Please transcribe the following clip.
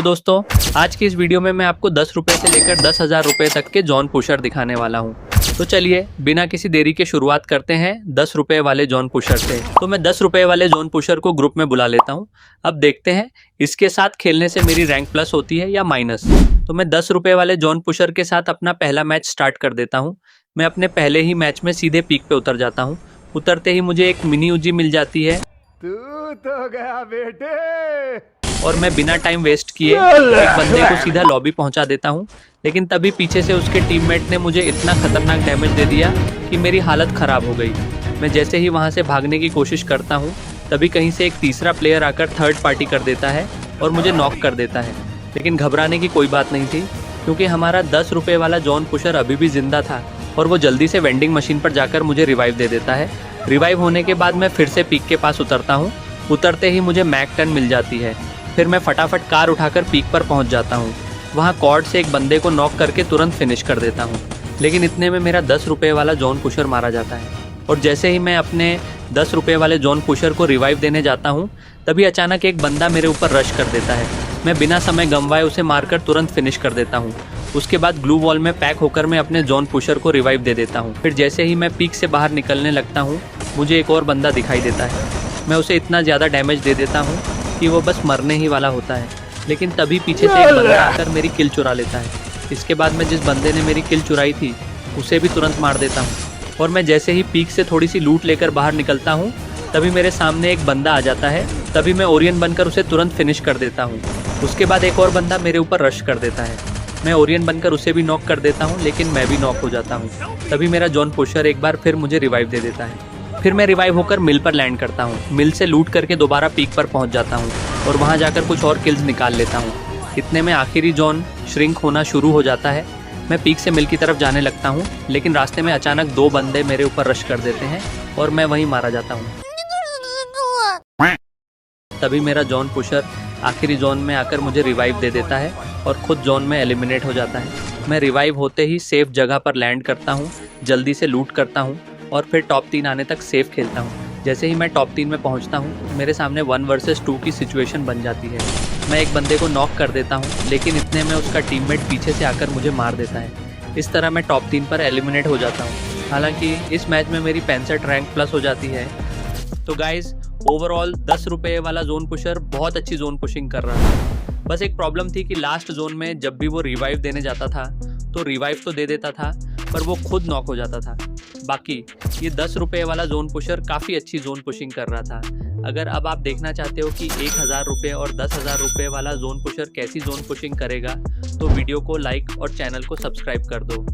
दोस्तों, आज की इस वीडियो में मैं आपको 10 रुपये से लेकर 10,000 रुपये तक के जॉन पुशर दिखाने वाला हूं। तो चलिए बिना किसी देरी के शुरुआत करते हैं 10 रुपये वाले जॉन पुशर से। तो मैं 10 रुपये वाले जॉन पुशर को ग्रुप में बुला लेता हूं। अब देखते हैं इसके साथ खेलने से मेरी रैंक प्लस होती है या माइनस। तो मैं 10 रुपये वाले जॉन पुशर के साथ अपना पहला मैच स्टार्ट कर देता हूँ। मैं अपने पहले ही मैच में सीधे पीक पे उतर जाता हूँ। उतरते ही मुझे एक मिनी उजी मिल जाती है। तू तो गया बेटे। और मैं बिना टाइम वेस्ट किए एक बंदे को सीधा लॉबी पहुंचा देता हूं। लेकिन तभी पीछे से उसके टीममेट ने मुझे इतना खतरनाक डैमेज दे दिया कि मेरी हालत ख़राब हो गई। मैं जैसे ही वहां से भागने की कोशिश करता हूं, तभी कहीं से एक तीसरा प्लेयर आकर थर्ड पार्टी कर देता है और मुझे नॉक कर देता है। लेकिन घबराने की कोई बात नहीं थी, क्योंकि हमारा 10 रुपये वाला जॉन पुशर अभी भी जिंदा था और वो जल्दी से वेंडिंग मशीन पर जाकर मुझे रिवाइव दे देता है। रिवाइव होने के बाद मैं फिर से पीक के पास उतरता हूँ। उतरते ही मुझे मैक 10 मिल जाती है। फिर मैं फटाफट कार उठाकर पीक पर पहुंच जाता हूं। वहां कॉर्ड से एक बंदे को नॉक करके तुरंत फिनिश कर देता हूं। लेकिन इतने में मेरा 10 रुपये वाला जॉन पुशर मारा जाता है। और जैसे ही मैं अपने 10 रुपये वाले जॉन पुशर को रिवाइव देने जाता हूं, तभी अचानक एक बंदा मेरे ऊपर रश कर देता है। मैं बिना समय गंवाए उसे मारकर तुरंत फिनिश कर देता हूँ। उसके बाद ग्लू वॉल में पैक होकर मैं अपने जॉन पुशर को रिवाइव दे देता हूँ। फिर जैसे ही मैं पीक से बाहर निकलने लगता हूँ, मुझे एक और बंदा दिखाई देता है। मैं उसे इतना ज़्यादा डैमेज दे देता हूँ कि वो बस मरने ही वाला होता है। लेकिन तभी पीछे से एक बंदा आकर मेरी किल चुरा लेता है। इसके बाद मैं जिस बंदे ने मेरी किल चुराई थी उसे भी तुरंत मार देता हूँ। और मैं जैसे ही पीक से थोड़ी सी लूट लेकर बाहर निकलता हूँ, तभी मेरे सामने एक बंदा आ जाता है। तभी मैं ओरियन बनकर उसे तुरंत फिनिश कर देता हूँ। उसके बाद एक और बंदा मेरे ऊपर रश कर देता है। मैं ओरियन बनकर उसे भी नॉक कर देता हूँ, लेकिन मैं भी नॉक हो जाता हूँ। तभी मेरा जॉन पुशर एक बार फिर मुझे रिवाइव दे देता है। फिर मैं रिवाइव होकर मिल पर लैंड करता हूँ। मिल से लूट करके दोबारा पीक पर पहुँच जाता हूँ और वहाँ जाकर कुछ और किल्स निकाल लेता हूँ। इतने में आखिरी जॉन श्रिंक होना शुरू हो जाता है। मैं पीक से मिल की तरफ जाने लगता हूँ, लेकिन रास्ते में अचानक 2 बंदे मेरे ऊपर रश कर देते हैं और मैं वहीं मारा जाता हूँ। तभी मेरा जॉन पुशर आखिरी जोन में आकर मुझे रिवाइव दे देता है और खुद जोन में एलिमिनेट हो जाता है। मैं रिवाइव होते ही सेफ जगह पर लैंड करता हूँ, जल्दी से लूट करता हूँ और फिर टॉप 3 आने तक सेफ खेलता हूँ। जैसे ही मैं टॉप 3 में पहुँचता हूँ, मेरे सामने 1 वर्सेस 2 की सिचुएशन बन जाती है। मैं एक बंदे को नॉक कर देता हूँ, लेकिन इतने में उसका टीममेट पीछे से आकर मुझे मार देता है। इस तरह मैं टॉप 3 पर एलिमिनेट हो जाता हूँ। हालांकि इस मैच में मेरी 65 रैंक प्लस हो जाती है। तो गाइज, ओवरऑल 10 रुपये वाला जोन पुशर बहुत अच्छी जोन पुशिंग कर रहा था। बस एक प्रॉब्लम थी कि लास्ट जोन में जब भी वो रिवाइव देने जाता था, तो रिवाइव तो दे देता था, पर वो खुद नॉक हो जाता था। बाकी ये 10 रुपये वाला जोन पुशर काफ़ी अच्छी जोन पुशिंग कर रहा था। अगर अब आप देखना चाहते हो कि 1000 रुपये और 10,000 रुपये वाला जोन पुशर कैसी जोन पुशिंग करेगा, तो वीडियो को लाइक और चैनल को सब्सक्राइब कर दो।